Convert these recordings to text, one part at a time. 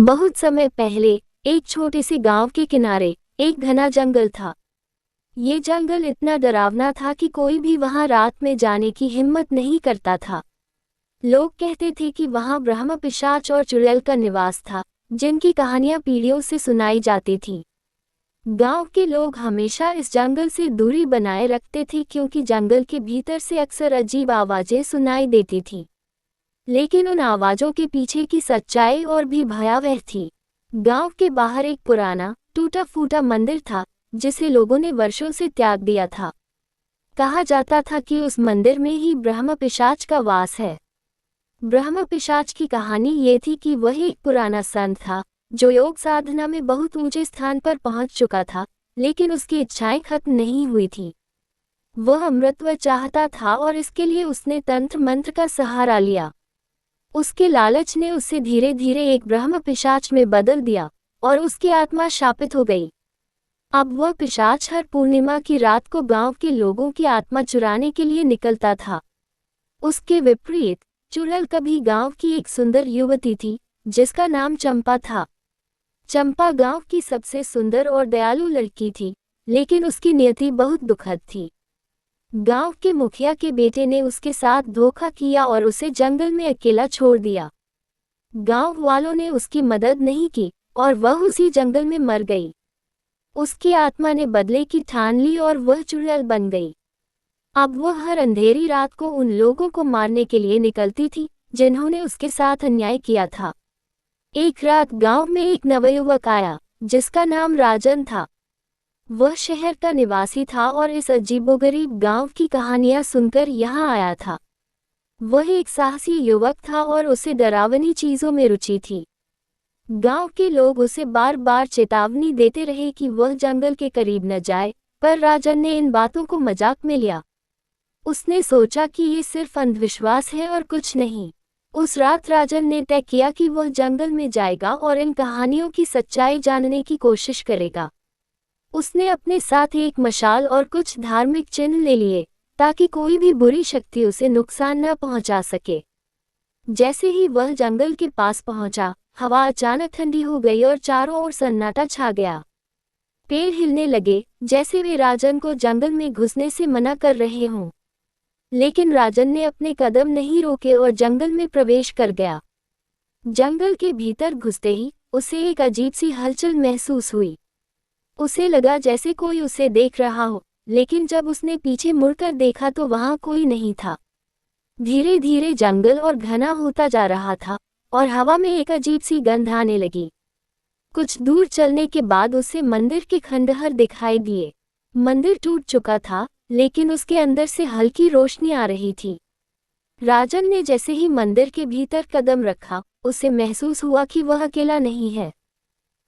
बहुत समय पहले एक छोटे से गांव के किनारे एक घना जंगल था। ये जंगल इतना डरावना था कि कोई भी वहां रात में जाने की हिम्मत नहीं करता था। लोग कहते थे कि वहां ब्रह्म पिशाच और चुड़ैल का निवास था, जिनकी कहानियां पीढ़ियों से सुनाई जाती थी। गांव के लोग हमेशा इस जंगल से दूरी बनाए रखते थे क्योंकि जंगल के भीतर से अक्सर अजीब आवाजें सुनाई देती थीं। लेकिन उन आवाजों के पीछे की सच्चाई और भी भयावह थी। गांव के बाहर एक पुराना टूटा फूटा मंदिर था, जिसे लोगों ने वर्षों से त्याग दिया था। कहा जाता था कि उस मंदिर में ही ब्रह्म पिशाच का वास है। ब्रह्म पिशाच की कहानी ये थी कि वह एक पुराना संत था जो योग साधना में बहुत ऊंचे स्थान पर पहुंच चुका था, लेकिन उसकी इच्छाएं खत्म नहीं हुई थी। वह अमृतत्व चाहता था और इसके लिए उसने तंत्र मंत्र का सहारा लिया। उसके लालच ने उसे धीरे धीरे एक ब्रह्म पिशाच में बदल दिया और उसकी आत्मा शापित हो गई। अब वह पिशाच हर पूर्णिमा की रात को गांव के लोगों की आत्मा चुराने के लिए निकलता था। उसके विपरीत चुड़ैल कभी गांव की एक सुंदर युवती थी जिसका नाम चंपा था। चंपा गांव की सबसे सुंदर और दयालु लड़की थी, लेकिन उसकी नियति बहुत दुखद थी। गांव के मुखिया के बेटे ने उसके साथ धोखा किया और उसे जंगल में अकेला छोड़ दिया। गांव वालों ने उसकी मदद नहीं की और वह उसी जंगल में मर गई। उसकी आत्मा ने बदले की ठान ली और वह चुड़ैल बन गई। अब वह हर अंधेरी रात को उन लोगों को मारने के लिए निकलती थी जिन्होंने उसके साथ अन्याय किया था। एक रात गांव में एक नवयुवक आया जिसका नाम राजन था। वह शहर का निवासी था और इस अजीबोगरीब गांव की कहानियां सुनकर यहाँ आया था। वह एक साहसी युवक था और उसे डरावनी चीजों में रुचि थी। गांव के लोग उसे बार बार चेतावनी देते रहे कि वह जंगल के करीब न जाए, पर राजन ने इन बातों को मजाक में लिया। उसने सोचा कि ये सिर्फ अंधविश्वास है और कुछ नहीं। उस रात राजन ने तय किया कि वह जंगल में जाएगा और इन कहानियों की सच्चाई जानने की कोशिश करेगा। उसने अपने साथ एक मशाल और कुछ धार्मिक चिन्ह ले लिए ताकि कोई भी बुरी शक्ति उसे नुकसान न पहुंचा सके। जैसे ही वह जंगल के पास पहुंचा, हवा अचानक ठंडी हो गई और चारों ओर सन्नाटा छा गया। पेड़ हिलने लगे जैसे वे राजन को जंगल में घुसने से मना कर रहे हों। लेकिन राजन ने अपने कदम नहीं रोके और जंगल में प्रवेश कर गया। जंगल के भीतर घुसते ही उसे एक अजीब सी हलचल महसूस हुई। उसे लगा जैसे कोई उसे देख रहा हो, लेकिन जब उसने पीछे मुड़कर देखा तो वहां कोई नहीं था। धीरे धीरे जंगल और घना होता जा रहा था और हवा में एक अजीब सी गंध आने लगी। कुछ दूर चलने के बाद उसे मंदिर के खंडहर दिखाई दिए। मंदिर टूट चुका था, लेकिन उसके अंदर से हल्की रोशनी आ रही थी। राजन ने जैसे ही मंदिर के भीतर कदम रखा, उसे महसूस हुआ कि वह अकेला नहीं है।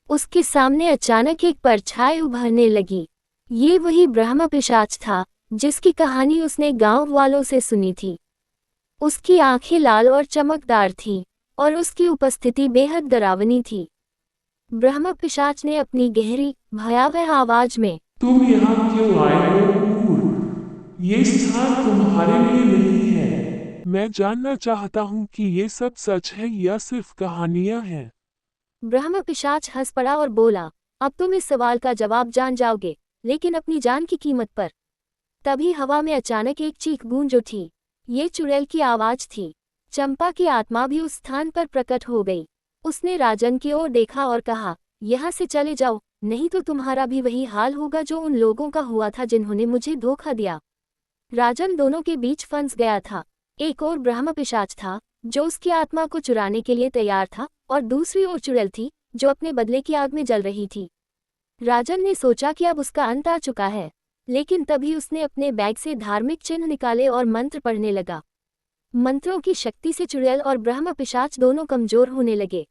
उसके सामने अचानक एक परछाई उभरने लगी। ये वही ब्रह्म पिशाच था जिसकी कहानी उसने गांव वालों से सुनी थी। उसकी आंखें लाल और चमकदार थीं और उसकी उपस्थिति बेहद डरावनी थी। ब्रह्म पिशाच ने अपनी गहरी भयावह आवाज में, तुम यहाँ क्यों आए हो मूर्ख? ये स्थान तुम्हारे लिए नहीं है। मैं जानना चाहता हूँ कि ये सब सच है या सिर्फ कहानियाँ हैं। ब्रह्म पिशाच हंस पड़ा और बोला, अब तुम इस सवाल का जवाब जान जाओगे, लेकिन अपनी जान की कीमत पर। तभी हवा में अचानक एक चीख गूंज उठी। ये चुड़ैल की आवाज थी। चंपा की आत्मा भी उस स्थान पर प्रकट हो गई। उसने राजन की ओर देखा और कहा, यहाँ से चले जाओ, नहीं तो तुम्हारा भी वही हाल होगा जो उन लोगों का हुआ था जिन्होंने मुझे धोखा दिया। राजन दोनों के बीच फंस गया था। एक और ब्रह्म पिशाच था जो उसकी आत्मा को चुराने के लिए तैयार था, और दूसरी ओर चुड़ैल थी जो अपने बदले की आग में जल रही थी। राजन ने सोचा कि अब उसका अंत आ चुका है, लेकिन तभी उसने अपने बैग से धार्मिक चिन्ह निकाले और मंत्र पढ़ने लगा। मंत्रों की शक्ति से चुड़ैल और ब्रह्म पिशाच दोनों कमजोर होने लगे।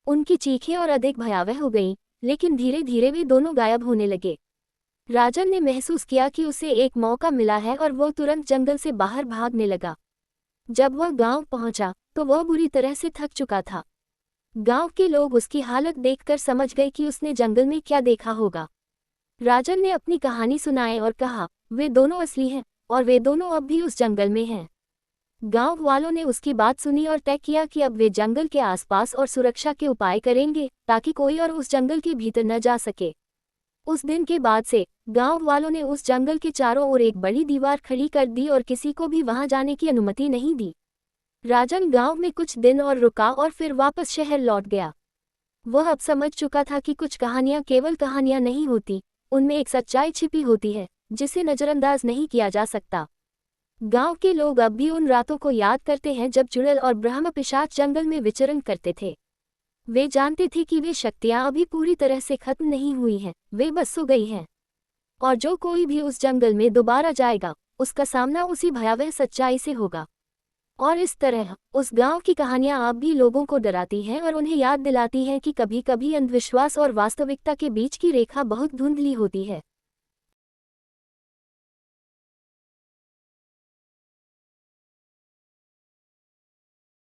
उनकी चीखें और अधिक भयावह हो गईं, लेकिन धीरे धीरे वे दोनों गायब होने लगे। राजन ने महसूस किया कि उसे एक मौका मिला है और वह तुरंत जंगल से बाहर भागने लगा। जब वह गांव पहुंचा तो वह बुरी तरह से थक चुका था। गांव के लोग उसकी हालत देखकर समझ गए कि उसने जंगल में क्या देखा होगा। राजन ने अपनी कहानी सुनाई और कहा, वे दोनों असली हैं और वे दोनों अब भी उस जंगल में हैं। गांव वालों ने उसकी बात सुनी और तय किया कि अब वे जंगल के आसपास और सुरक्षा के उपाय करेंगे ताकि कोई और उस जंगल के भीतर न जा सके। उस दिन के बाद से गांव वालों ने उस जंगल के चारों ओर एक बड़ी दीवार खड़ी कर दी और किसी को भी वहां जाने की अनुमति नहीं दी। राजन गांव में कुछ दिन और रुका और फिर वापस शहर लौट गया। वह अब समझ चुका था कि कुछ कहानियां केवल कहानियां नहीं होती, उनमें एक सच्चाई छिपी होती है जिसे नजरअंदाज नहीं किया जा सकता। गांव के लोग अब भी उन रातों को याद करते हैं जब चुड़ैल और ब्रह्म पिशाच जंगल में विचरण करते थे। वे जानते थे कि वे शक्तियां अभी पूरी तरह से खत्म नहीं हुई हैं, वे बस सो गई हैं। और जो कोई भी उस जंगल में दोबारा जाएगा, उसका सामना उसी भयावह सच्चाई से होगा। और इस तरह उस गांव की कहानियां आप भी लोगों को डराती हैं और उन्हें याद दिलाती हैं कि कभी कभी अंधविश्वास और वास्तविकता के बीच की रेखा बहुत धुंधली होती है।